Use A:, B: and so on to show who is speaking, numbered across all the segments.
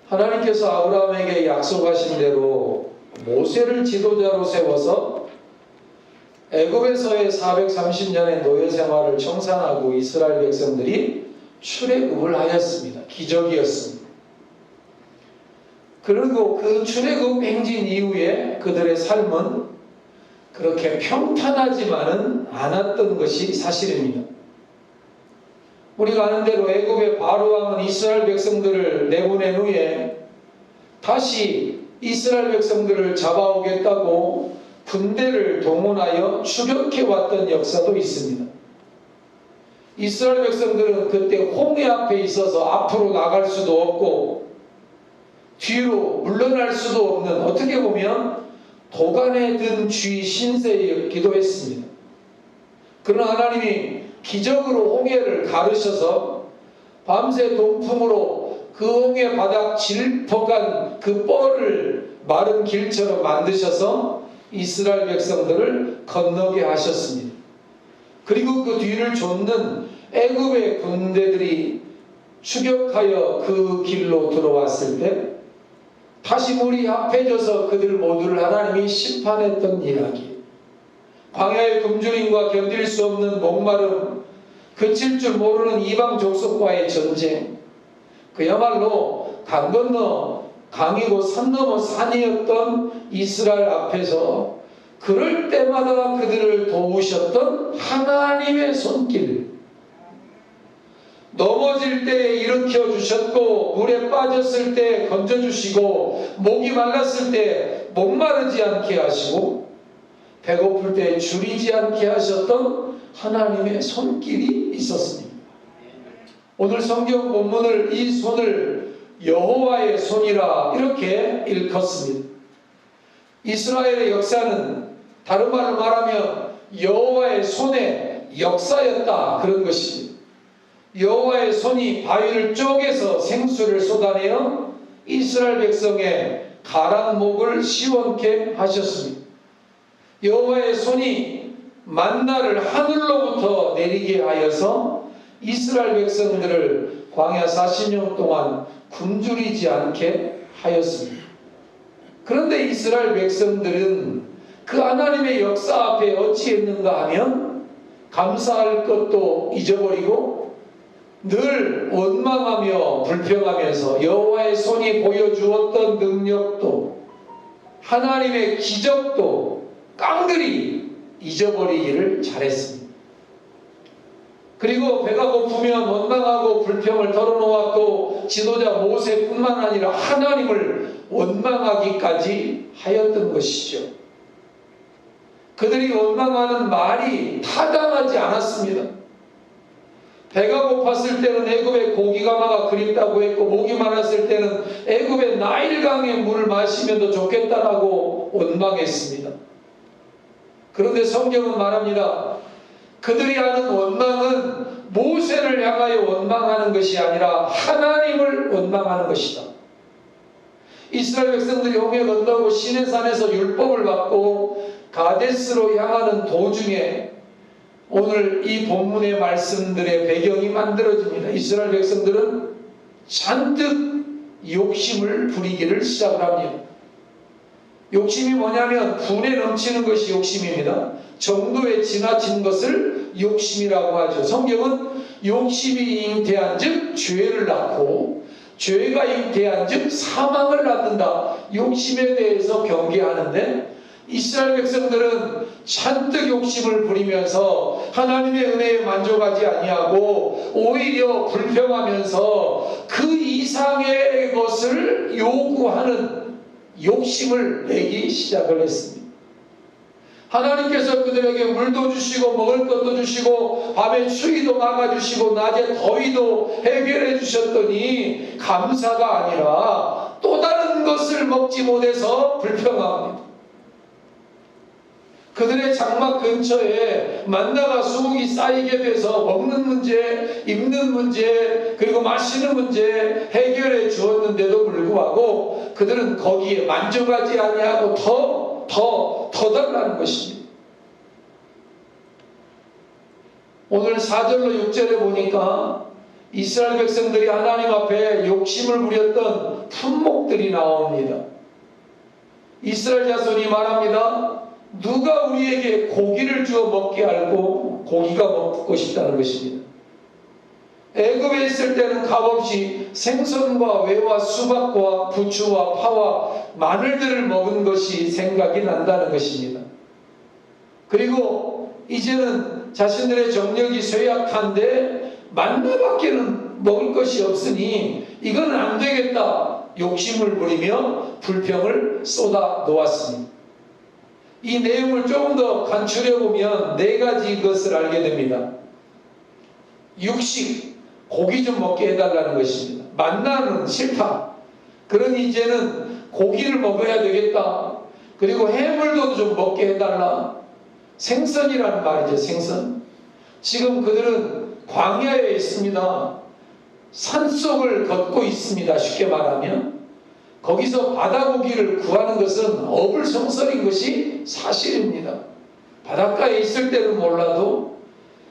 A: 하나님께서 아브라함에게 약속하신 대로 모세를 지도자로 세워서 애굽에서의 430년의 노예 생활을 청산하고 이스라엘 백성들이 출애굽을 하였습니다. 기적이었습니다. 그리고 그 출애굽 행진 이후에 그들의 삶은 그렇게 평탄하지만은 않았던 것이 사실입니다. 우리가 아는 대로 애굽의 바로 왕은 이스라엘 백성들을 내보낸 후에 다시 이스라엘 백성들을 잡아오겠다고 군대를 동원하여 추격해왔던 역사도 있습니다. 이스라엘 백성들은 그때 홍해 앞에 있어서 앞으로 나갈 수도 없고 뒤로 물러날 수도 없는, 어떻게 보면 도간에 든 쥐 신세였기도 했습니다. 그러나 하나님이 기적으로 홍해를 가르셔서 밤새 동풍으로 그 홍해 바닥 질퍽한 그 뻘을 마른 길처럼 만드셔서 이스라엘 백성들을 건너게 하셨습니다. 그리고 그 뒤를 좇는 애굽의 군대들이 추격하여 그 길로 들어왔을 때 다시 물이 합해져서 그들 모두를 하나님이 심판했던 이야기, 광야의 굶주림과 견딜 수 없는 목마름, 그칠 줄 모르는 이방 족속과의 전쟁, 그야말로 강 건너 강이고 산 넘어 산이었던 이스라엘 앞에서 그럴 때마다 그들을 도우셨던 하나님의 손길, 넘어질 때 일으켜 주셨고 물에 빠졌을 때 건져주시고 목이 말랐을 때 목마르지 않게 하시고 배고플 때 줄이지 않게 하셨던 하나님의 손길이 있었습니다. 오늘 성경 본문을 이 손을 여호와의 손이라 이렇게 일컫습니다. 이스라엘의 역사는 다른 말로 말하면 여호와의 손의 역사였다, 그런 것입니다. 여호와의 손이 바위를 쪼개서 생수를 쏟아내어 이스라엘 백성의 가란 목을 시원케 하셨습니다. 여호와의 손이 만나를 하늘로부터 내리게 하여서 이스라엘 백성들을 광야 40년 동안 굶주리지 않게 하였습니다. 그런데 이스라엘 백성들은 그 하나님의 역사 앞에 어찌했는가 하면 감사할 것도 잊어버리고 늘 원망하며 불평하면서 여호와의 손이 보여주었던 능력도 하나님의 기적도 깡그리 잊어버리기를 잘했습니다. 그리고 배가 고프면 원망하고 불평을 털어놓았고 지도자 모세뿐만 아니라 하나님을 원망하기까지 하였던 것이죠. 그들이 원망하는 말이 타당하지 않았습니다. 배가 고팠을 때는 애굽의 고기가마가 그립다고 했고 목이 말랐을 때는 애굽의 나일강의 물을 마시면 더 좋겠다라고 원망했습니다. 그런데 성경은 말합니다. 그들이 하는 원망은 모세를 향하여 원망하는 것이 아니라 하나님을 원망하는 것이다. 이스라엘 백성들이 홍해 건너고 시내산에서 율법을 받고 가데스로 향하는 도중에 오늘 이 본문의 말씀들의 배경이 만들어집니다. 이스라엘 백성들은 잔뜩 욕심을 부리기를 시작을 합니다. 욕심이 뭐냐면 분에 넘치는 것이 욕심입니다. 정도에 지나친 것을 욕심이라고 하죠. 성경은 욕심이 잉태한 즉 죄를 낳고 죄가 잉태한 즉 사망을 낳는다, 욕심에 대해서 경계하는데 이스라엘 백성들은 잔뜩 욕심을 부리면서 하나님의 은혜에 만족하지 아니하고 오히려 불평하면서 그 이상의 것을 요구하는 욕심을 내기 시작을 했습니다. 하나님께서 그들에게 물도 주시고 먹을 것도 주시고 밤에 추위도 막아주시고 낮에 더위도 해결해 주셨더니 감사가 아니라 또 다른 것을 먹지 못해서 불평합니다. 그들의 장막 근처에 만나가 수국이 쌓이게 돼서 먹는 문제, 입는 문제, 그리고 마시는 문제 해결해 주었는데도 불구하고 그들은 거기에 만족하지 아니하고 더 달라는 것입니다. 오늘 4절로 6절에 보니까 이스라엘 백성들이 하나님 앞에 욕심을 부렸던 품목들이 나옵니다. 이스라엘 자손이 말합니다. 누가 우리에게 고기를 주어 먹게 알고 고기가 먹고 싶다는 것입니다. 애굽에 있을 때는 값없이 생선과 외와 수박과 부추와 파와 마늘들을 먹은 것이 생각이 난다는 것입니다. 그리고 이제는 자신들의 정력이 쇠약한데 만나밖에는 먹을 것이 없으니 이건 안 되겠다 욕심을 부리며 불평을 쏟아 놓았습니다. 이 내용을 조금 더 간추려 보면 네 가지 것을 알게 됩니다. 육식, 고기 좀 먹게 해달라는 것입니다. 만나는 싫다. 그러니 이제는 고기를 먹어야 되겠다. 그리고 해물도 좀 먹게 해달라. 생선이라는 말이죠. 생선. 지금 그들은 광야에 있습니다. 산속을 걷고 있습니다. 쉽게 말하면 거기서 바다고기를 구하는 것은 어불성설인 것이 사실입니다. 바닷가에 있을 때는 몰라도.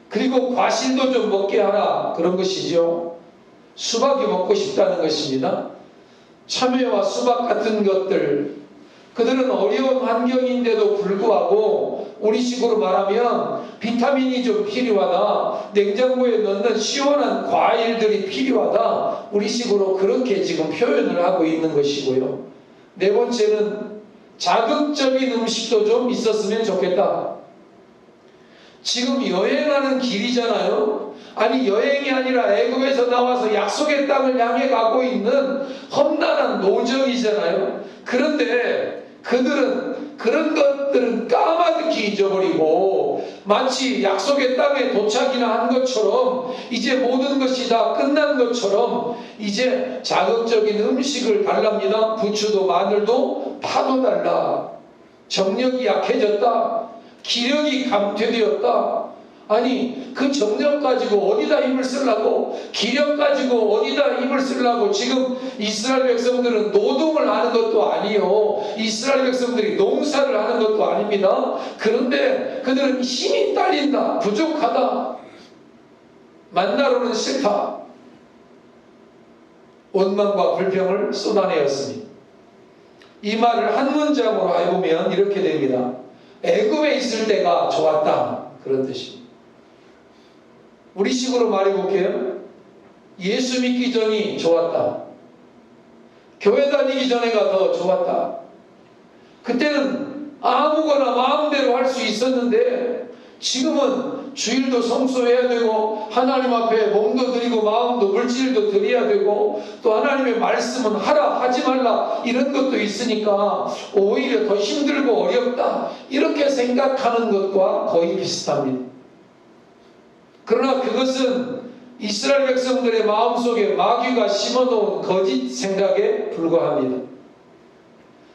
A: 그리고 과실도 좀 먹게 하라 그런 것이죠. 수박이 먹고 싶다는 것입니다. 참외와 수박 같은 것들, 그들은 어려운 환경인데도 불구하고 우리식으로 말하면 비타민이 좀 필요하다, 냉장고에 넣는 시원한 과일들이 필요하다, 우리식으로 그렇게 지금 표현을 하고 있는 것이고요. 네 번째는 자극적인 음식도 좀 있었으면 좋겠다. 지금 여행하는 길이잖아요. 아니 여행이 아니라 애굽에서 나와서 약속의 땅을 향해 가고 있는 험난한 노정이잖아요. 그런데 그들은 그런 것들은 까마득히 잊어버리고 마치 약속의 땅에 도착이나 한 것처럼 이제 모든 것이 다 끝난 것처럼 이제 자극적인 음식을 달랍니다. 부추도 마늘도 파도 달라. 정력이 약해졌다. 기력이 감퇴되었다. 아니 그 정력 가지고 어디다 힘을 쓰려고, 기력 가지고 어디다 힘을 쓰려고. 지금 이스라엘 백성들은 노동을 하는 것도 아니요, 이스라엘 백성들이 농사를 하는 것도 아닙니다. 그런데 그들은 힘이 딸린다, 부족하다, 만나로는 싫다, 원망과 불평을 쏟아내었습니다. 이 말을 한 문장으로 해보면 이렇게 됩니다. 애굽에 있을 때가 좋았다, 그런 뜻입니다. 우리식으로 말해볼게요. 예수 믿기 전이 좋았다. 교회 다니기 전에가 더 좋았다. 그때는 아무거나 마음대로 할 수 있었는데 지금은 주일도 성수해야 되고 하나님 앞에 몸도 드리고 마음도 물질도 드려야 되고 또 하나님의 말씀은 하라 하지 말라 이런 것도 있으니까 오히려 더 힘들고 어렵다 이렇게 생각하는 것과 거의 비슷합니다. 그러나 그것은 이스라엘 백성들의 마음속에 마귀가 심어놓은 거짓 생각에 불과합니다.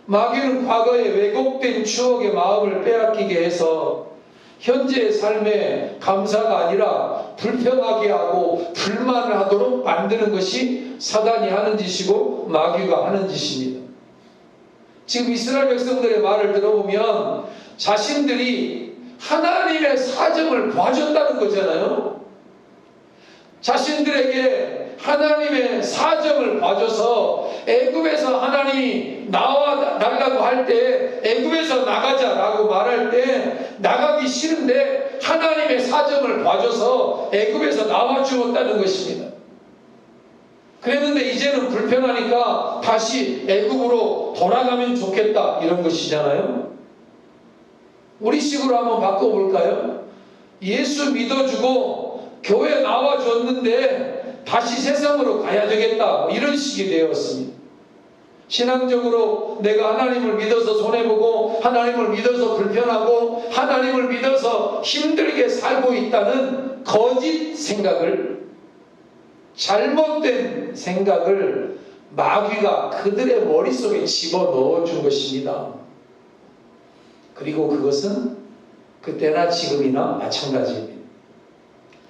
A: 마귀는 과거의 왜곡된 추억의 마음을 빼앗기게 해서 현재의 삶에 감사가 아니라 불평하게 하고 불만을 하도록 만드는 것이 사단이 하는 짓이고 마귀가 하는 짓입니다. 지금 이스라엘 백성들의 말을 들어보면 자신들이 하나님의 사정을 봐줬다는 거잖아요. 자신들에게 하나님의 사정을 봐줘서 애굽에서 하나님이 나와 달라고 할 때 애굽에서 나가자라고 말할 때 나가기 싫은데 하나님의 사정을 봐줘서 애굽에서 나와 주었다는 것입니다. 그랬는데 이제는 불편하니까 다시 애굽으로 돌아가면 좋겠다 이런 것이잖아요. 우리식으로 한번 바꿔볼까요? 예수 믿어주고 교회 나와줬는데 다시 세상으로 가야 되겠다 이런 식이 되었습니다. 신앙적으로 내가 하나님을 믿어서 손해보고 하나님을 믿어서 불편하고 하나님을 믿어서 힘들게 살고 있다는 거짓 생각을, 잘못된 생각을 마귀가 그들의 머릿속에 집어넣어 준 것입니다. 그리고 그것은 그때나 지금이나 마찬가지입니다.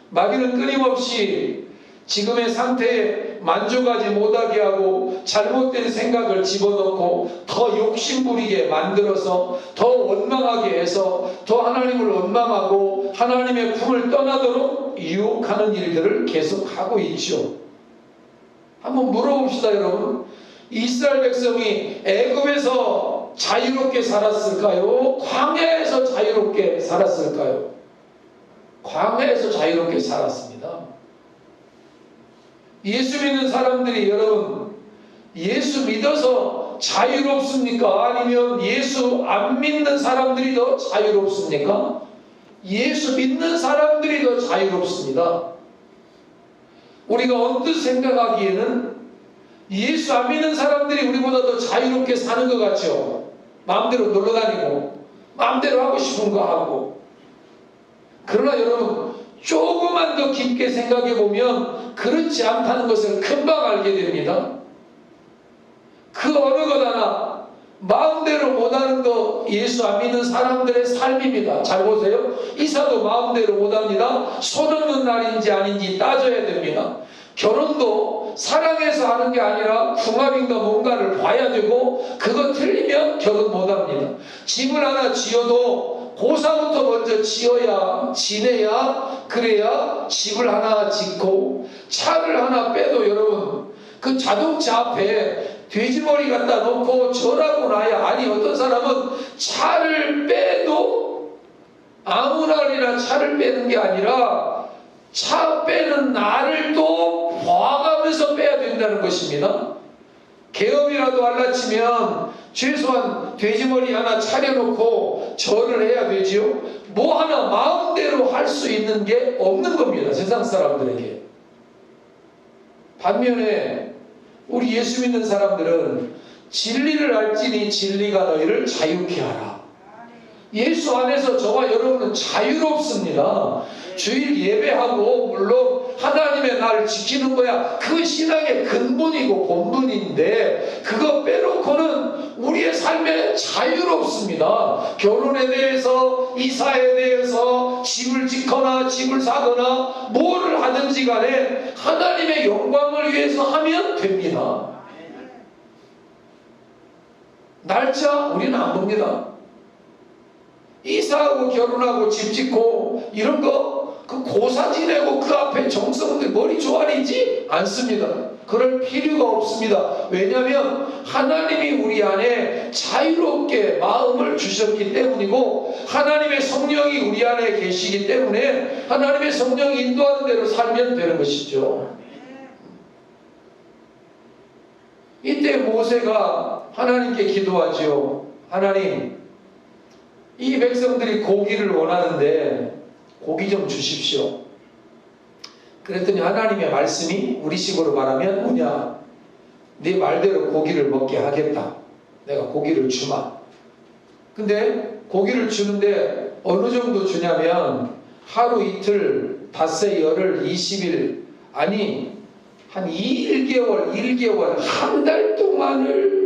A: 마귀는 끊임없이 지금의 상태에 만족하지 못하게 하고 잘못된 생각을 집어넣고 더 욕심부리게 만들어서 더 원망하게 해서 더 하나님을 원망하고 하나님의 품을 떠나도록 유혹하는 일들을 계속하고 있죠. 한번 물어봅시다, 여러분. 이스라엘 백성이 애굽에서 자유롭게 살았을까요? 광야에서 자유롭게 살았을까요? 광야에서 자유롭게 살았습니다. 예수 믿는 사람들이, 여러분, 예수 믿어서 자유롭습니까? 아니면 예수 안 믿는 사람들이 더 자유롭습니까? 예수 믿는 사람들이 더 자유롭습니다. 우리가 언뜻 생각하기에는 예수 안 믿는 사람들이 우리보다 더 자유롭게 사는 것 같죠? 마음대로 놀러다니고 마음대로 하고 싶은 거 하고. 그러나 여러분, 조금만 더 깊게 생각해 보면 그렇지 않다는 것을 금방 알게 됩니다. 그 어느 것 하나 마음대로 못하는 거 예수 안 믿는 사람들의 삶입니다. 잘 보세요. 이사도 마음대로 못합니다. 손 없는 날인지 아닌지 따져야 됩니다. 결혼도 사랑해서 하는 게 아니라 궁합인가 뭔가를 봐야 되고, 그거 틀리면 결혼 못합니다. 집을 하나 지어도 고사부터 먼저 지내야 그래야 집을 하나 짓고, 차를 하나 빼도 여러분, 그 자동차 앞에 돼지머리 갖다 놓고 절하고 나야. 아니, 어떤 사람은 차를 빼도 아무 날이나 차를 빼는 게 아니라 차 빼는 날을 또 봐가면서 빼야 된다는 것입니다. 개업이라도 할라치면 최소한 돼지머리 하나 차려놓고 절을 해야 되지요. 뭐 하나 마음대로 할 수 있는 게 없는 겁니다, 세상 사람들에게. 반면에 우리 예수 믿는 사람들은 진리를 알지니 진리가 너희를 자유케 하라. 예수 안에서 저와 여러분은 자유롭습니다. 주일 예배하고 물론 하나님의 나를 지키는 거야, 그 신앙의 근본이고 본분인데, 그거 빼놓고는 우리의 삶에 자유롭습니다. 결혼에 대해서, 이사에 대해서, 집을 짓거나 집을 사거나 뭐를 하든지 간에 하나님의 영광을 위해서 하면 됩니다. 날짜 우리는 안 봅니다. 이사하고 결혼하고 집 짓고 이런 거, 그 고사 지내고 그 앞에 정성들 머리 조아리지 않습니다. 그럴 필요가 없습니다. 왜냐하면 하나님이 우리 안에 자유롭게 마음을 주셨기 때문이고, 하나님의 성령이 우리 안에 계시기 때문에 하나님의 성령이 인도하는 대로 살면 되는 것이죠. 이때 모세가 하나님께 기도하지요. 하나님, 이 백성들이 고기를 원하는데 고기 좀 주십시오. 그랬더니 하나님의 말씀이 우리식으로 말하면 뭐냐? 네 말대로 고기를 먹게 하겠다. 내가 고기를 주마. 근데 고기를 주는데 어느 정도 주냐면 하루 이틀, 닷새 열흘, 20일, 아니 한 1개월, 한 달 동안을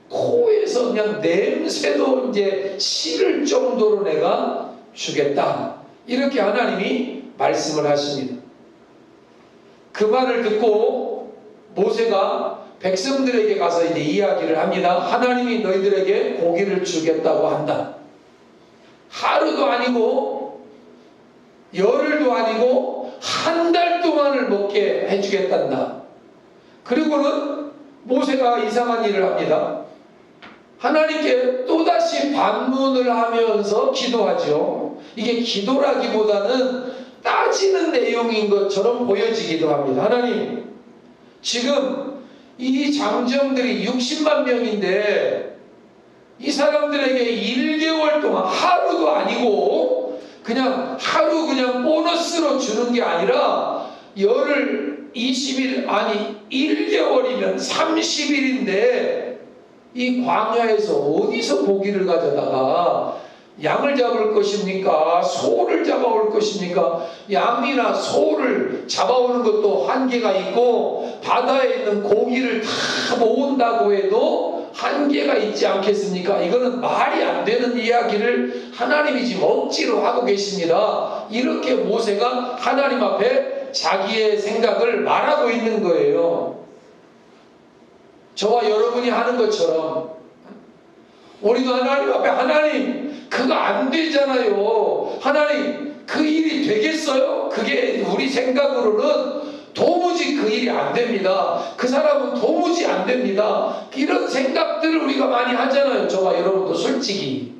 A: 코에서 그냥 냄새도 이제 싫을 정도로 내가 주겠다. 이렇게 하나님이 말씀을 하십니다. 그 말을 듣고 모세가 백성들에게 가서 이제 이야기를 합니다. 하나님이 너희들에게 고기를 주겠다고 한다. 하루도 아니고 열흘도 아니고 한 달 동안을 먹게 해주겠단다. 그리고는 모세가 이상한 일을 합니다. 하나님께 또다시 반문을 하면서 기도하죠. 이게 기도라기보다는 따지는 내용인 것처럼 보여지기도 합니다. 하나님, 지금 이 장정들이 60만 명인데 이 사람들에게 1개월 동안, 하루도 아니고 그냥 하루 그냥 보너스로 주는 게 아니라 열흘, 20일, 아니 1개월이면 30일인데 이 광야에서 어디서 고기를 가져다가 양을 잡을 것입니까? 소를 잡아올 것입니까? 양이나 소를 잡아오는 것도 한계가 있고, 바다에 있는 고기를 다 모은다고 해도 한계가 있지 않겠습니까? 이거는 말이 안 되는 이야기를 하나님이 지금 억지로 하고 계십니다. 이렇게 모세가 하나님 앞에 자기의 생각을 말하고 있는 거예요. 저와 여러분이 하는 것처럼 우리도 하나님 앞에 하나님 그거 안 되잖아요. 하나님 그 일이 되겠어요? 그게 우리 생각으로는 도무지 그 일이 안 됩니다. 그 사람은 도무지 안 됩니다. 이런 생각들을 우리가 많이 하잖아요. 저와 여러분도 솔직히.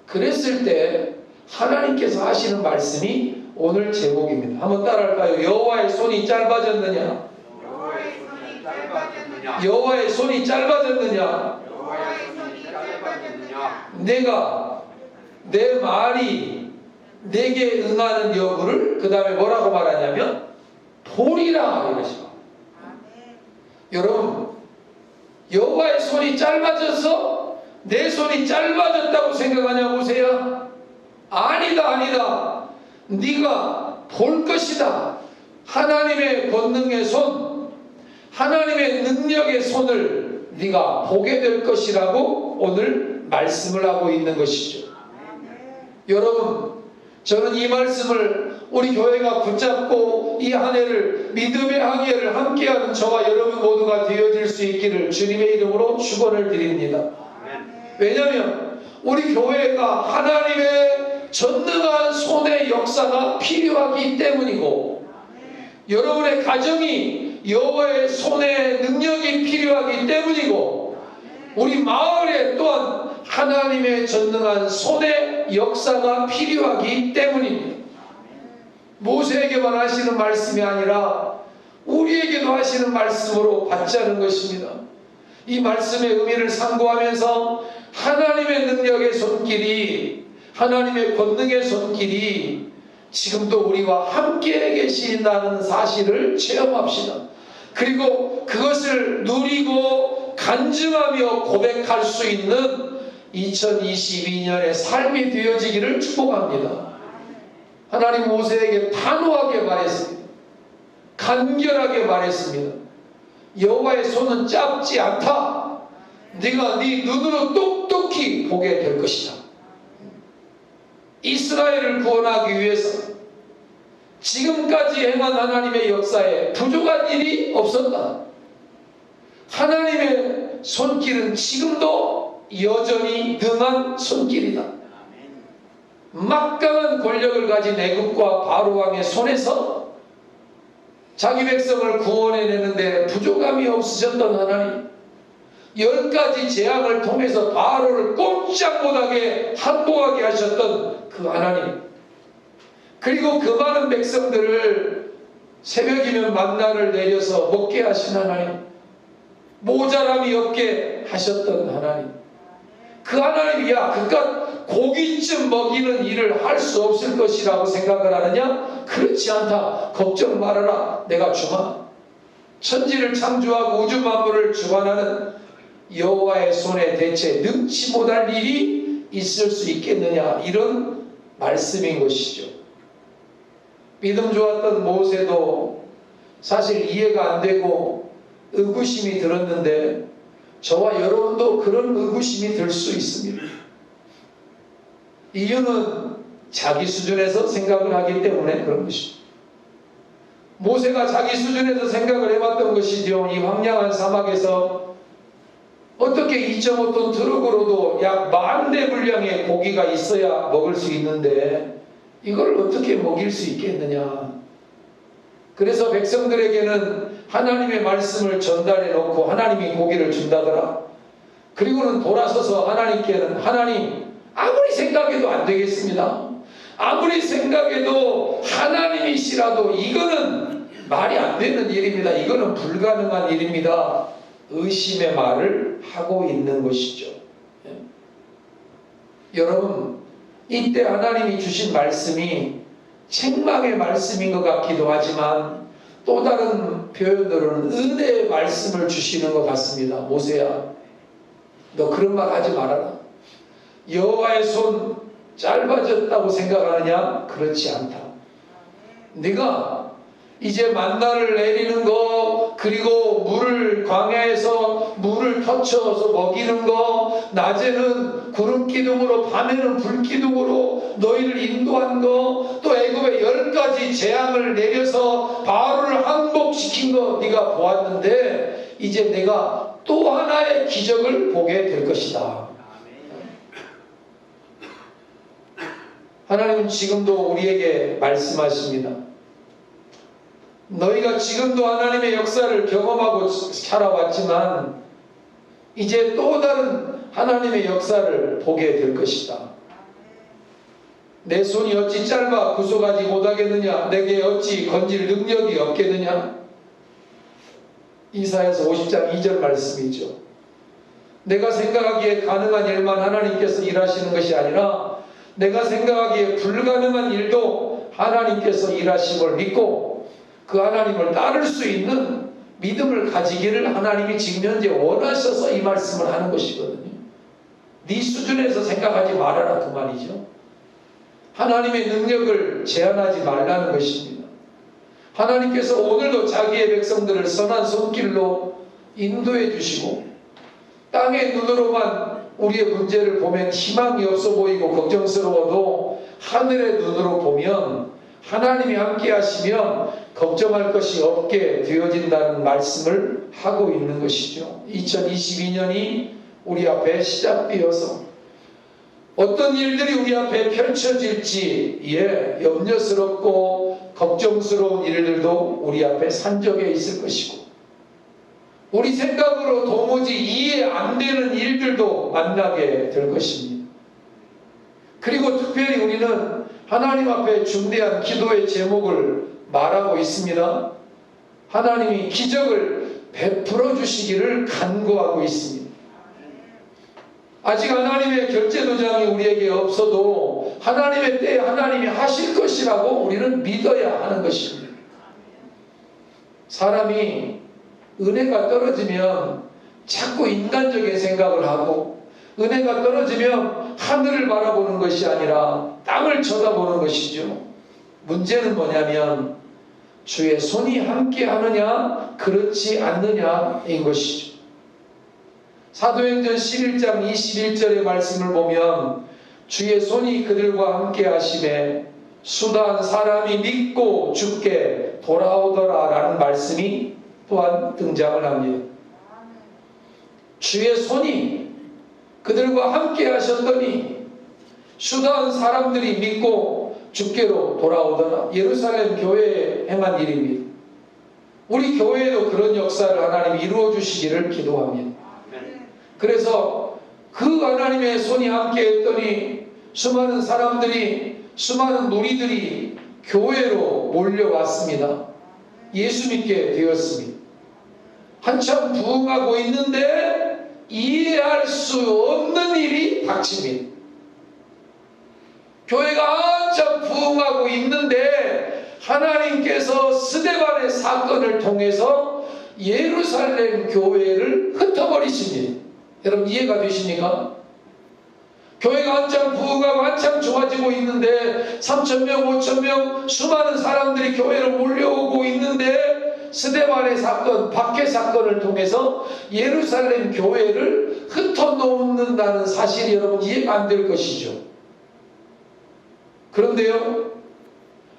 A: 그랬을 때 하나님께서 하시는 말씀이 오늘 제목입니다. 한번 따라할까요? 여호와의 손이 짧아졌느냐? 여호와의 손이 짧아졌느냐? 내가 내 말이 내게 응하는 여부를 그 다음에 뭐라고 말하냐면 보리라 이것이요. 여러분 여호와의 손이 짧아져서 내 손이 짧아졌다고 생각하냐 보세요. 아니다. 네가 볼 것이다. 하나님의 권능의 손, 하나님의 능력의 손을 네가 보게 될 것이라고 오늘 말씀을 하고 있는 것이죠. 여러분 저는 이 말씀을 우리 교회가 붙잡고 이 한 해를 믿음의 항해를 함께하는 저와 여러분 모두가 되어질 수 있기를 주님의 이름으로 축원을 드립니다. 왜냐하면 우리 교회가 하나님의 전능한 손의 역사가 필요하기 때문이고 여러분의 가정이 여호와의 손의 능력이 필요하기 때문이고 우리 마을에 또한 하나님의 전능한 손의 역사가 필요하기 때문입니다. 모세에게만 하시는 말씀이 아니라 우리에게도 하시는 말씀으로 받자는 것입니다. 이 말씀의 의미를 상고하면서 하나님의 능력의 손길이, 하나님의 권능의 손길이 지금도 우리와 함께 계신다는 사실을 체험합시다. 그리고 그것을 누리고 간증하며 고백할 수 있는 2022년의 삶이 되어지기를 축복합니다. 하나님 모세에게 단호하게 말했습니다. 간결하게 말했습니다. 여호와의 손은 짧지 않다. 네가 네 눈으로 똑똑히 보게 될 것이다. 이스라엘을 구원하기 위해서 지금까지 행한 하나님의 역사에 부족한 일이 없었다. 하나님의 손길은 지금도 여전히 능한 손길이다. 막강한 권력을 가진 애굽과 바로 왕의 손에서 자기 백성을 구원해내는데 부족함이 없으셨던 하나님, 10가지 재앙을 통해서 바로를 꼼짝 못하게 항복하게 하셨던 그 하나님, 그리고 그 많은 백성들을 새벽이면 만나를 내려서 먹게 하신 하나님, 모자람이 없게 하셨던 하나님, 그 하나님이 야 그깟 고기쯤 먹이는 일을 할 수 없을 것이라고 생각을 하느냐? 그렇지 않다. 걱정 말아라. 내가 주마. 천지를 창조하고 우주 만물을 주관하는 여호와의 손에 대체 능치 못할 일이 있을 수 있겠느냐? 이런 말씀인 것이죠. 믿음 좋았던 모세도 사실 이해가 안 되고 의구심이 들었는데 저와 여러분도 그런 의구심이 들 수 있습니다. 이유는 자기 수준에서 생각을 하기 때문에 그런 것입니다. 모세가 자기 수준에서 생각을 해봤던 것이죠. 이 황량한 사막에서 어떻게 2.5톤 트럭으로도 약 10,000대 분량의 고기가 있어야 먹을 수 있는데 이걸 어떻게 먹일 수 있겠느냐. 그래서 백성들에게는 하나님의 말씀을 전달해 놓고 하나님이 고기를 준다더라. 그리고는 돌아서서 하나님께는 하나님 아무리 생각해도 안 되겠습니다. 아무리 생각해도 하나님이시라도 이거는 말이 안 되는 일입니다. 이거는 불가능한 일입니다. 의심의 말을 하고 있는 것이죠. 여러분 이때 하나님이 주신 말씀이 책망의 말씀인 것 같기도 하지만 또 다른 표현으로는 은혜의 말씀을 주시는 것 같습니다. 모세야 너 그런 말 하지 말아라. 여호와의 손 짧아졌다고 생각하느냐? 그렇지 않다. 네가 이제 만나를 내리는 거 그리고 물을 광야에서 물을 터쳐서 먹이는 거, 낮에는 구름 기둥으로 밤에는 불 기둥으로 너희를 인도한 거, 또 애굽에 10가지 재앙을 내려서 바로를 항복시킨 거 네가 보았는데 이제 내가 또 하나의 기적을 보게 될 것이다. 하나님은 지금도 우리에게 말씀하십니다. 너희가 지금도 하나님의 역사를 경험하고 살아왔지만 이제 또 다른 하나님의 역사를 보게 될 것이다. 내 손이 어찌 짧아 구속하지 못하겠느냐? 내게 어찌 건질 능력이 없겠느냐? 이사야서 50장 2절 말씀이죠. 내가 생각하기에 가능한 일만 하나님께서 일하시는 것이 아니라 내가 생각하기에 불가능한 일도 하나님께서 일하심을 믿고 그 하나님을 따를 수 있는 믿음을 가지기를 하나님이 지금 현재 원하셔서 이 말씀을 하는 것이거든요. 네 수준에서 생각하지 말아라 그 말이죠. 하나님의 능력을 제한하지 말라는 것입니다. 하나님께서 오늘도 자기의 백성들을 선한 손길로 인도해 주시고 땅의 눈으로만 우리의 문제를 보면 희망이 없어 보이고 걱정스러워도 하늘의 눈으로 보면 하나님이 함께 하시면 걱정할 것이 없게 되어진다는 말씀을 하고 있는 것이죠. 2022년이 우리 앞에 시작되어서 어떤 일들이 우리 앞에 펼쳐질지 염려스럽고 걱정스러운 일들도 우리 앞에 산적해 있을 것이고 우리 생각으로 도무지 이해 안 되는 일들도 만나게 될 것입니다. 그리고 특별히 우리는 하나님 앞에 중대한 기도의 제목을 말하고 있습니다. 하나님이 기적을 베풀어 주시기를 간구하고 있습니다. 아직 하나님의 결제도장이 우리에게 없어도 하나님의 때에 하나님이 하실 것이라고 우리는 믿어야 하는 것입니다. 사람이 은혜가 떨어지면 자꾸 인간적인 생각을 하고 은혜가 떨어지면 하늘을 바라보는 것이 아니라 땅을 쳐다보는 것이죠. 문제는 뭐냐면 주의 손이 함께 하느냐 그렇지 않느냐인 것이죠. 사도행전 11장 21절의 말씀을 보면 주의 손이 그들과 함께 하심에 수단 사람이 믿고 죽게 돌아오더라 라는 말씀이 또한 등장을 합니다. 주의 손이 그들과 함께 하셨더니 수단 사람들이 믿고 죽게로 돌아오더라. 예루살렘 교회에 행한 일입니다. 우리 교회에도 그런 역사를 하나님이 이루어 주시기를 기도합니다. 그래서 그 하나님의 손이 함께 했더니 수많은 사람들이 수많은 무리들이 교회로 몰려왔습니다. 예수 믿게 되었습니다. 한참 부흥하고 있는데 이해할 수 없는 일이 닥칩니다. 교회가 한참 부흥하고 있는데 하나님께서 스데반의 사건을 통해서 예루살렘 교회를 흩어버리십니다. 여러분 이해가 되십니까? 교회가 한참 부흥하고 한참 좋아지고 있는데 3,000명, 5,000명 수많은 사람들이 교회로 몰려오고 있는데 스데반의 사건, 박해 사건을 통해서 예루살렘 교회를 흩어놓는다는 사실이 여러분 이해가 안 될 것이죠. 그런데요,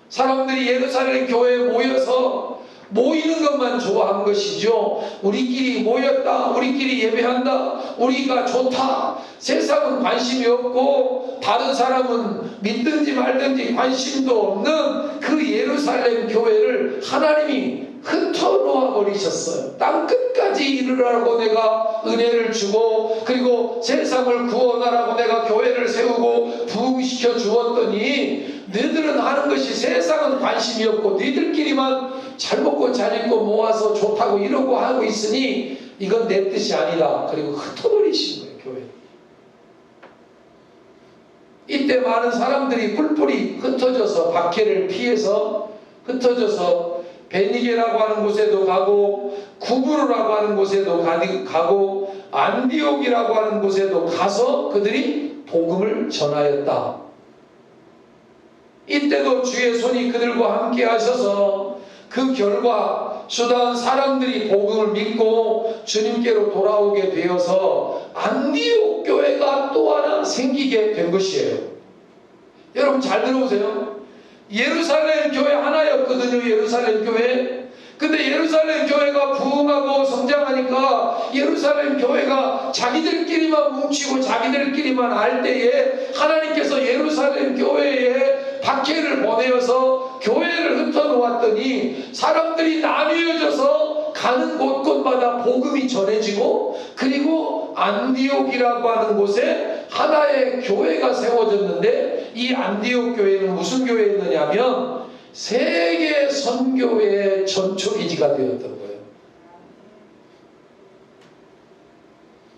A: 사람들이 예루살렘 교회에 모여서 모이는 것만 좋아한 것이죠. 우리끼리 모였다, 우리끼리 예배한다, 우리가 좋다. 세상은 관심이 없고 다른 사람은 믿든지 말든지 관심도 없는 그 예루살렘 교회를 하나님이 흩어놓아 버리셨어요. 땅 끝까지 이르라고 내가 은혜를 주고 그리고 세상을 구원하라고 내가 교회를 세우고 부흥시켜 주었더니 너희들은 하는 것이 세상은 관심이 없고 너희들끼리만 잘 먹고 잘 입고 모아서 좋다고 이러고 하고 있으니 이건 내 뜻이 아니다. 그리고 흩어버리신 거예요, 교회. 이때 많은 사람들이 뿔뿔이 흩어져서 박해를 피해서 흩어져서 베니게라고 하는 곳에도 가고 구브르라고 하는 곳에도 가고 안디옥이라고 하는 곳에도 가서 그들이 복음을 전하였다. 이때도 주의 손이 그들과 함께 하셔서 그 결과 수다한 사람들이 복음을 믿고 주님께로 돌아오게 되어서 안디옥 교회가 또 하나 생기게 된 것이에요. 여러분 잘 들어보세요. 예루살렘 교회 하나였거든요. 예루살렘 교회. 근데 예루살렘 교회가 부흥하고 성장하니까 예루살렘 교회가 자기들끼리만 뭉치고 자기들끼리만 알 때에 하나님께서 예루살렘 교회에 박해를 보내어서 교회를 흩어놓았더니 사람들이 나뉘어져서 가는 곳곳마다 복음이 전해지고, 그리고 안디옥이라고 하는 곳에 하나의 교회가 세워졌는데, 이 안디옥 교회는 무슨 교회였느냐면 세계 선교의 전초기지가 되었던 거예요.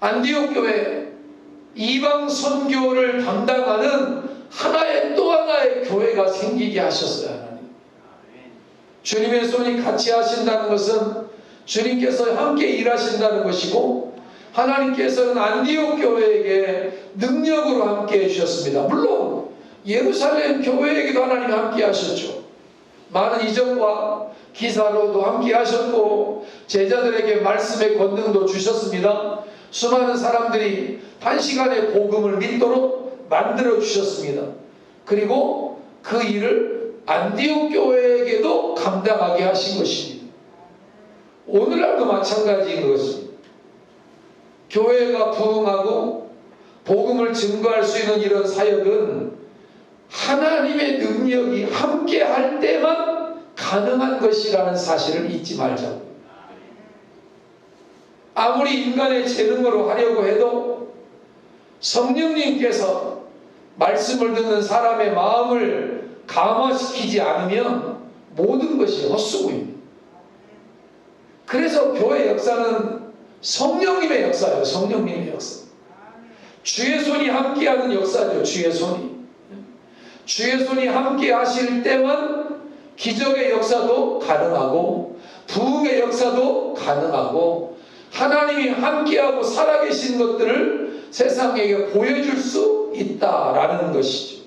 A: 안디옥 교회, 이방 선교를 담당하는 하나의 또 하나의 교회가 생기게 하셨어요. 하나님. 주님의 손이 같이 하신다는 것은 주님께서 함께 일하신다는 것이고, 하나님께서는 안디옥 교회에게 능력으로 함께 해주셨습니다. 물론 예루살렘 교회에게도 하나님이 함께 하셨죠. 많은 이적과 기사로도 함께 하셨고 제자들에게 말씀의 권능도 주셨습니다. 수많은 사람들이 단시간에 복음을 믿도록 만들어 주셨습니다. 그리고 그 일을 안디옥 교회에게도 감당하게 하신 것입니다. 오늘날도 마찬가지인 것입니다. 교회가 부흥하고 복음을 증거할 수 있는 이런 사역은 하나님의 능력이 함께 할 때만 가능한 것이라는 사실을 잊지 말자고. 아무리 인간의 재능으로 하려고 해도 성령님께서 말씀을 듣는 사람의 마음을 감화시키지 않으면 모든 것이 헛수고입니다. 그래서 교회 역사는 성령님의 역사예요. 성령님의 역사. 주의 손이 함께하는 역사죠. 주의 손이. 주의 손이 함께 하실 때만 기적의 역사도 가능하고 부흥의 역사도 가능하고 하나님이 함께하고 살아계신 것들을 세상에게 보여줄 수 있다라는 것이죠.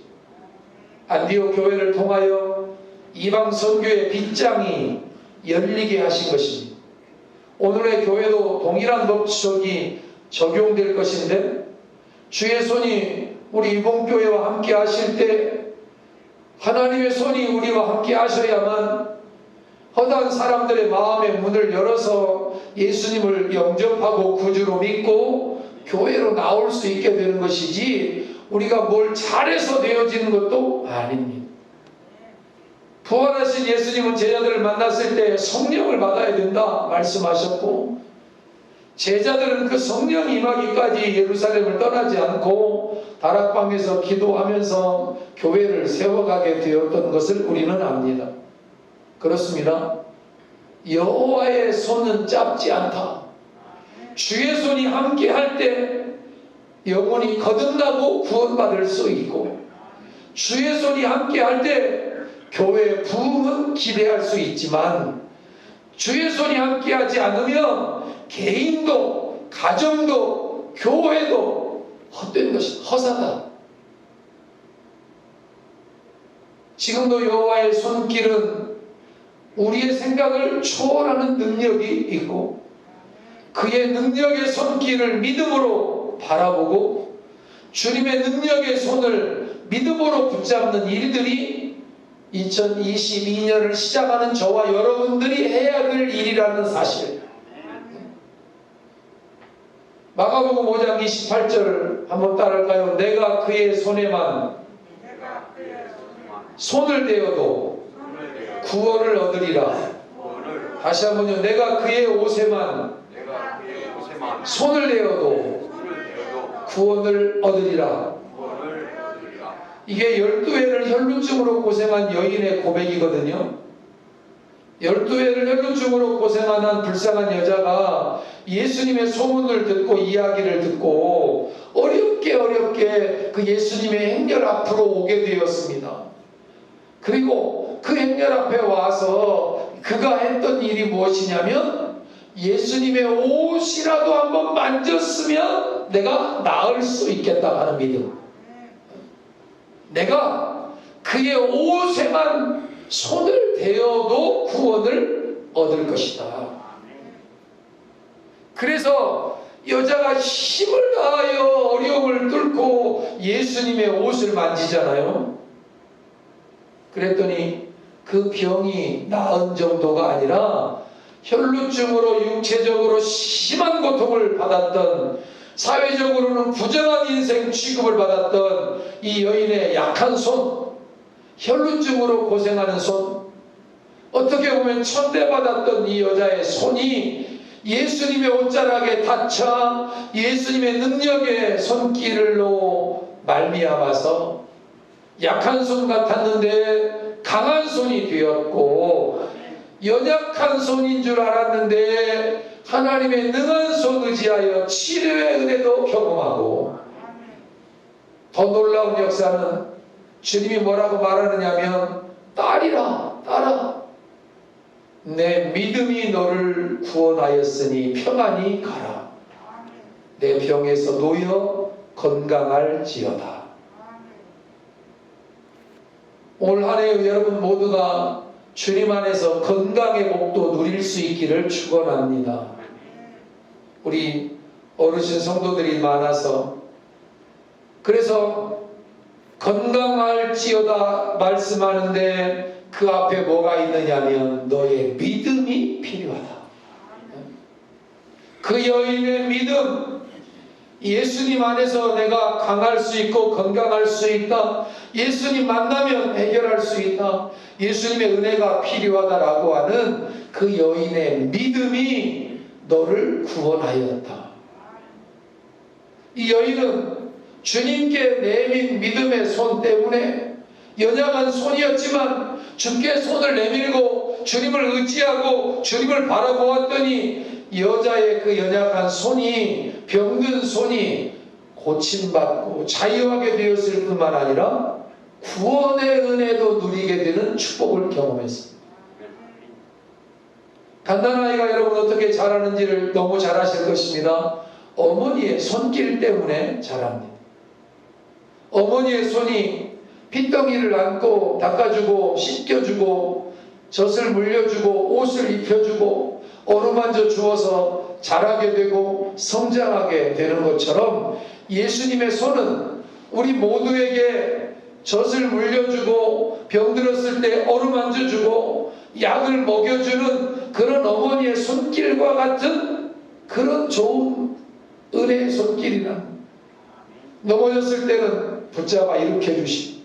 A: 안디옥 교회를 통하여 이방 선교의 빗장이 열리게 하신 것입니다. 오늘의 교회도 동일한 법칙이 적용될 것인데, 주의 손이 우리 이봉교회와 함께 하실 때 하나님의 손이 우리와 함께 하셔야만 허다한 사람들의 마음의 문을 열어서 예수님을 영접하고 구주로 믿고 교회로 나올 수 있게 되는 것이지, 우리가 뭘 잘해서 되어지는 것도 아닙니다. 부활하신 예수님은 제자들을 만났을 때 성령을 받아야 된다 말씀하셨고, 제자들은 그 성령 임하기까지 예루살렘을 떠나지 않고 다락방에서 기도하면서 교회를 세워가게 되었던 것을 우리는 압니다. 그렇습니다. 여호와의 손은 짧지 않다. 주의 손이 함께 할 때 영혼이 거듭나고 구원받을 수 있고, 주의 손이 함께 할 때 교회의 부흥은 기대할 수 있지만, 주의 손이 함께 하지 않으면 개인도 가정도 교회도 헛된 것이다. 허사다. 지금도 여호와의 손길은 우리의 생각을 초월하는 능력이 있고, 그의 능력의 손길을 믿음으로 바라보고 주님의 능력의 손을 믿음으로 붙잡는 일들이 2022년을 시작하는 저와 여러분들이 해야 될 일이라는 사실. 마가복음 5장 28절 한번 따라할까요? 내가 그의 손에만 손을 대어도 구원을 얻으리라. 다시 한번요. 내가 그의 옷에만 손을 대어도 구원을 얻으리라. 이게 12회를 혈루증으로 고생한 여인의 고백이거든요. 12회를 혈루증으로 고생하는 불쌍한 여자가 예수님의 소문을 듣고 이야기를 듣고 어렵게 그 예수님의 행렬 앞으로 오게 되었습니다. 그리고 그 행렬 앞에 와서 그가 했던 일이 무엇이냐면, 예수님의 옷이라도 한번 만졌으면 내가 나을 수 있겠다 하는 믿음. 내가 그의 옷에만 손을 대어도 구원을 얻을 것이다. 그래서 여자가 힘을 다하여 어려움을 뚫고 예수님의 옷을 만지잖아요. 그랬더니 그 병이 나은 정도가 아니라 혈루증으로 육체적으로 심한 고통을 받았던, 사회적으로는 부정한 인생 취급을 받았던 이 여인의 약한 손, 혈루증으로 고생하는 손, 어떻게 보면 천대받았던 이 여자의 손이 예수님의 옷자락에 닿자 예수님의 능력의 손길로 말미암아서 약한 손 같았는데 강한 손이 되었고, 연약한 손인 줄 알았는데 하나님의 능한 손 의지하여 치료의 은혜도 경험하고, 더 놀라운 역사는 주님이 뭐라고 말하느냐면, 딸이라, 딸아, 내 믿음이 너를 구원하였으니 평안히 가라. 내 병에서 놓여 건강할지어다. 올 한 해 여러분 모두가 주님 안에서 건강의 복도 누릴 수 있기를 축원합니다. 우리 어르신 성도들이 많아서, 그래서 건강할지어다 말씀하는데 그 앞에 뭐가 있느냐면 너의 믿음이 필요하다. 그 여인의 믿음, 예수님 안에서 내가 강할 수 있고 건강할 수 있다, 예수님 만나면 해결할 수 있다, 예수님의 은혜가 필요하다라고 하는 그 여인의 믿음이 너를 구원하였다. 이 여인은 주님께 내민 믿음의 손 때문에 연약한 손이었지만 주께 손을 내밀고 주님을 의지하고 주님을 바라보았더니 여자의 그 연약한 손이, 병든 손이 고침받고 자유하게 되었을 뿐만 아니라 구원의 은혜도 누리게 되는 축복을 경험했습니다. 갓난아이가 여러분 어떻게 자라는지를 너무 잘 아실 것입니다. 어머니의 손길 때문에 자랍니다. 어머니의 손이 핏덩이를 안고 닦아주고 씻겨주고 젖을 물려주고 옷을 입혀주고 어루만져 주어서 자라게 되고 성장하게 되는 것처럼 예수님의 손은 우리 모두에게 젖을 물려주고 병들었을 때 어루만져주고 약을 먹여주는 그런 어머니의 손길과 같은 그런 좋은 은혜의 손길이란, 넘어졌을 때는 붙잡아 일으켜 주시고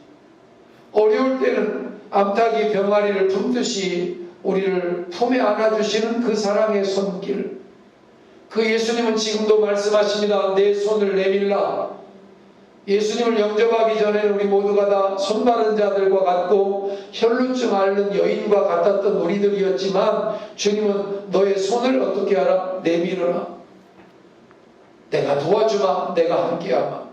A: 어려울 때는 암탉이 병아리를 품듯이 우리를 품에 안아주시는 그 사랑의 손길, 그 예수님은 지금도 말씀하십니다. 내 손을 내밀라. 예수님을 영접하기 전에는 우리 모두가 다 손마른 자들과 같고 혈루증 앓는 여인과 같았던 우리들이었지만 주님은 너의 손을 어떻게 하라? 내밀어라. 내가 도와주마. 내가 함께하마.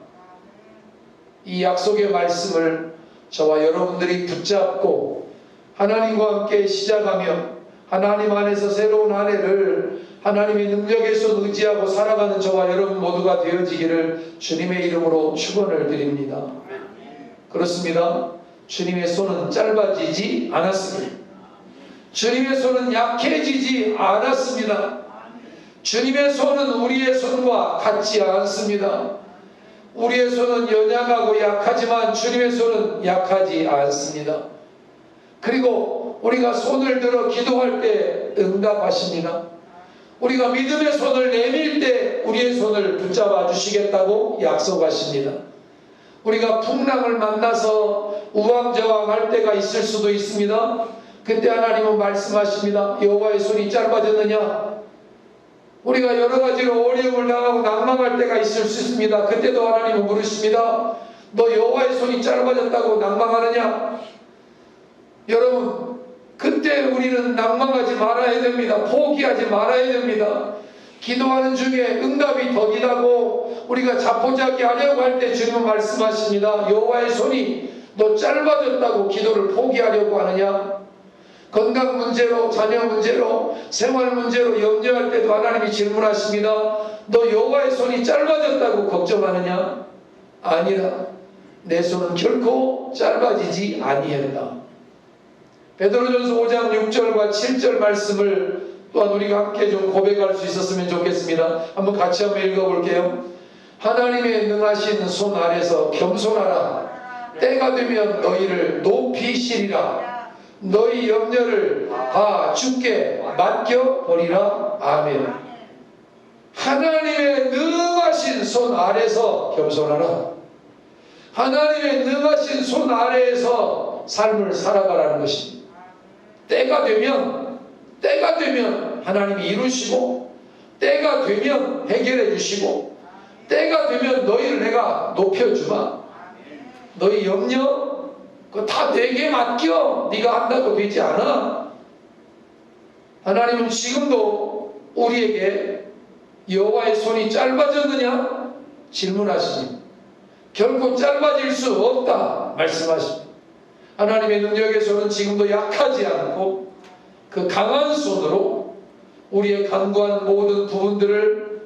A: 이 약속의 말씀을 저와 여러분들이 붙잡고 하나님과 함께 시작하며 하나님 안에서 새로운 한 해를 하나님의 능력의 손 의지하고 살아가는 저와 여러분 모두가 되어지기를 주님의 이름으로 축원을 드립니다. 그렇습니다. 주님의 손은 짧아지지 않았습니다. 주님의 손은 약해지지 않았습니다. 주님의 손은 우리의 손과 같지 않습니다. 우리의 손은 연약하고 약하지만 주님의 손은 약하지 않습니다. 그리고 우리가 손을 들어 기도할 때 응답하십니다. 우리가 믿음의 손을 내밀 때 우리의 손을 붙잡아 주시겠다고 약속하십니다. 우리가 풍랑을 만나서 우왕좌왕할 때가 있을 수도 있습니다. 그때 하나님은 말씀하십니다. 여호와의 손이 짧아졌느냐? 우리가 여러 가지로 어려움을 당하고 낭망할 때가 있을 수 있습니다. 그때도 하나님은 물으십니다. 너 여호와의 손이 짧아졌다고 낭망하느냐? 여러분, 그때 우리는 낭망하지 말아야 됩니다. 포기하지 말아야 됩니다. 기도하는 중에 응답이 더디다고 우리가 자포자기 하려고 할 때 주님은 말씀하십니다. 여호와의 손이 너 짧아졌다고 기도를 포기하려고 하느냐? 건강 문제로, 자녀 문제로, 생활 문제로 염려할 때도 하나님이 질문하십니다. 너 여호와의 손이 짧아졌다고 걱정하느냐? 아니라 내 손은 결코 짧아지지 아니한다. 베드로전서 5장 6절과 7절 말씀을 또한 우리가 함께 좀 고백할 수 있었으면 좋겠습니다. 한번 같이 한번 읽어볼게요. 하나님의 능하신 손 아래서 겸손하라. 때가 되면 너희를 높이시리라. 너희 염려를 다 주께 맡겨버리라. 아멘. 하나님의 능하신 손 아래서 겸손하라. 하나님의 능하신 손 아래에서 삶을 살아가라는 것입니다. 때가 되면 하나님이 이루시고, 때가 되면 해결해 주시고, 때가 되면 너희를 내가 높여주마. 너희 염려 그거 다 내게 맡겨. 네가 한다고 되지 않아. 하나님은 지금도 우리에게 여호와의 손이 짧아졌느냐 질문하시니 결코 짧아질 수 없다 말씀하십니다. 하나님의 능력의 손은 지금도 약하지 않고 그 강한 손으로 우리의 간구한 모든 부분들을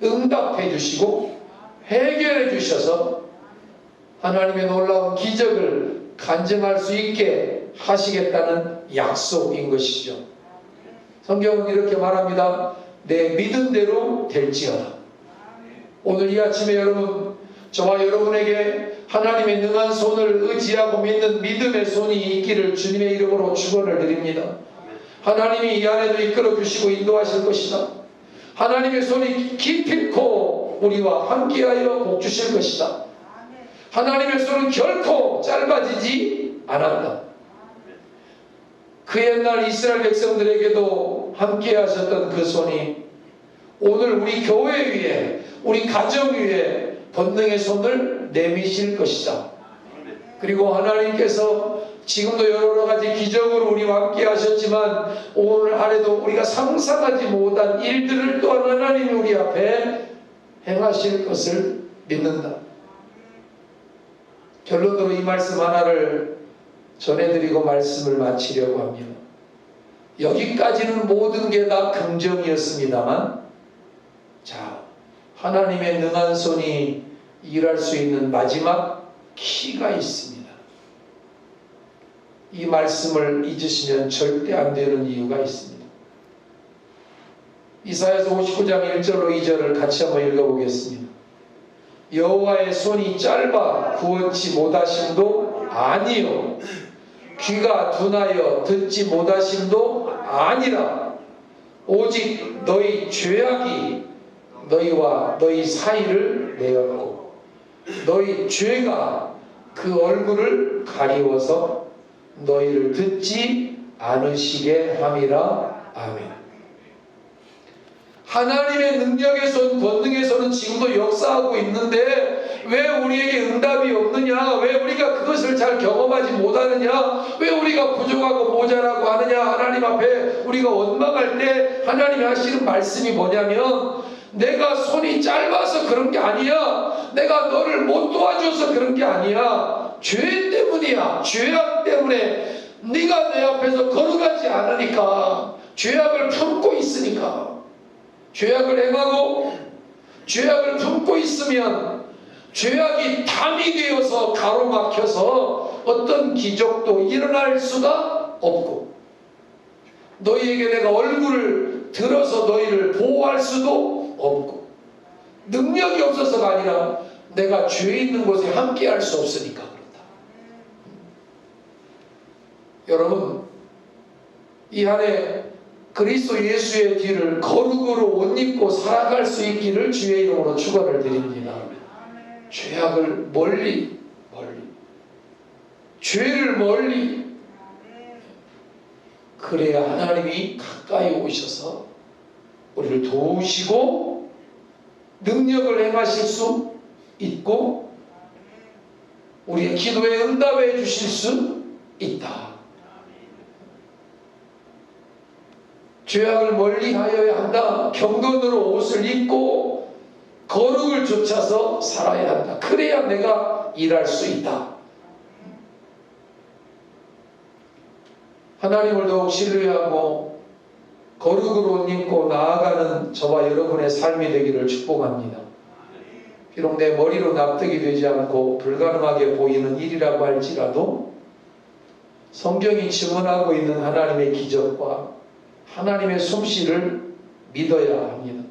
A: 응답해 주시고 해결해 주셔서 하나님의 놀라운 기적을 간증할 수 있게 하시겠다는 약속인 것이죠. 성경은 이렇게 말합니다. 내 믿은 대로 될지어다. 오늘 이 아침에 여러분, 저와 여러분에게 하나님의 능한 손을 의지하고 믿는 믿음의 손이 있기를 주님의 이름으로 축원을 드립니다. 하나님이 이 안에도 이끌어 주시고 인도하실 것이다. 하나님의 손이 기필코 우리와 함께하여 복 주실 것이다. 하나님의 손은 결코 짧아지지 않았다. 그 옛날 이스라엘 백성들에게도 함께 하셨던 그 손이 오늘 우리 교회 위에, 우리 가정 위에 권능의 손을 내미실 것이다. 그리고 하나님께서 지금도 여러 가지 기적으로 우리와 함께 하셨지만 오늘 하루도 우리가 상상하지 못한 일들을 또한 하나님이 우리 앞에 행하실 것을 믿는다. 결론으로 이 말씀 하나를 전해드리고 말씀을 마치려고 합니다. 여기까지는 모든 게 다 긍정이었습니다만, 자, 하나님의 능한 손이 일할 수 있는 마지막 키가 있습니다. 이 말씀을 잊으시면 절대 안 되는 이유가 있습니다. 이사야서 59장 1절로 2절을 같이 한번 읽어보겠습니다. 여호와의 손이 짧아 구원치 못하심도 아니요 귀가 둔하여 듣지 못하심도 아니라 오직 너희 죄악이 너희와 너희 사이를 내었고 너희 죄가 그 얼굴을 가리워서 너희를 듣지 않으시게 함이라. 아멘. 하나님의 능력의 손, 권능의 손은 지금도 역사하고 있는데 왜 우리에게 응답이 없느냐? 왜 우리가 그것을 잘 경험하지 못하느냐? 왜 우리가 부족하고 모자라고 하느냐? 하나님 앞에 우리가 원망할 때 하나님이 하시는 말씀이 뭐냐면 내가 손이 짧아서 그런 게 아니야. 내가 너를 못 도와줘서 그런 게 아니야. 죄 때문이야. 죄악 때문에 네가 내 앞에서 걸어가지 않으니까, 죄악을 품고 있으니까. 죄악을 행하고 죄악을 품고 있으면 죄악이 담이 되어서 가로막혀서 어떤 기적도 일어날 수가 없고, 너희에게 내가 얼굴을 들어서 너희를 보호할 수도 없고, 능력이 없어서가 아니라 내가 죄 있는 곳에 함께 할 수 없으니까 그렇다. 여러분, 이 안에 그리스도 예수의 뒤를 거룩으로 옷 입고 살아갈 수 있기를 주의 이름으로 축원을 드립니다. 죄악을 멀리 죄를 멀리, 그래야 하나님이 가까이 오셔서 우리를 도우시고 능력을 행하실 수 있고 우리의 기도에 응답해 주실 수 있다. 죄악을 멀리하여야 한다. 경건으로 옷을 입고 거룩을 좇아서 살아야 한다. 그래야 내가 일할 수 있다. 하나님을 더욱 신뢰하고 거룩으로 옷 입고 나아가는 저와 여러분의 삶이 되기를 축복합니다. 비록 내 머리로 납득이 되지 않고 불가능하게 보이는 일이라고 할지라도 성경이 증언하고 있는 하나님의 기적과 하나님의 솜씨를 믿어야 합니다.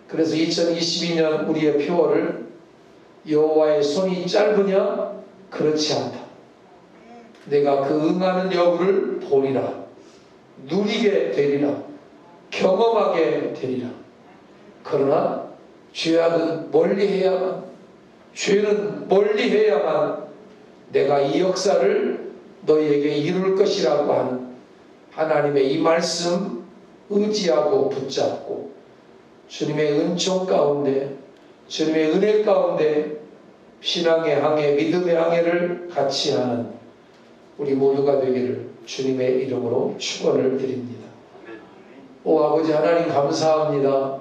A: 그래서 2022년 우리의 표어를 여호와의 손이 짧으냐? 그렇지 않다. 내가 그 응하는 여부를 보리라. 누리게 되리라. 경험하게 되리라. 그러나 죄악은 멀리해야만, 죄는 멀리해야만 내가 이 역사를 너희에게 이룰 것이라고 하는 하나님의 이 말씀 의지하고 붙잡고 주님의 은총 가운데, 주님의 은혜 가운데 신앙의 항해, 믿음의 항해를 같이 하는 우리 모두가 되기를 주님의 이름으로 축원을 드립니다. 오 아버지 하나님 감사합니다.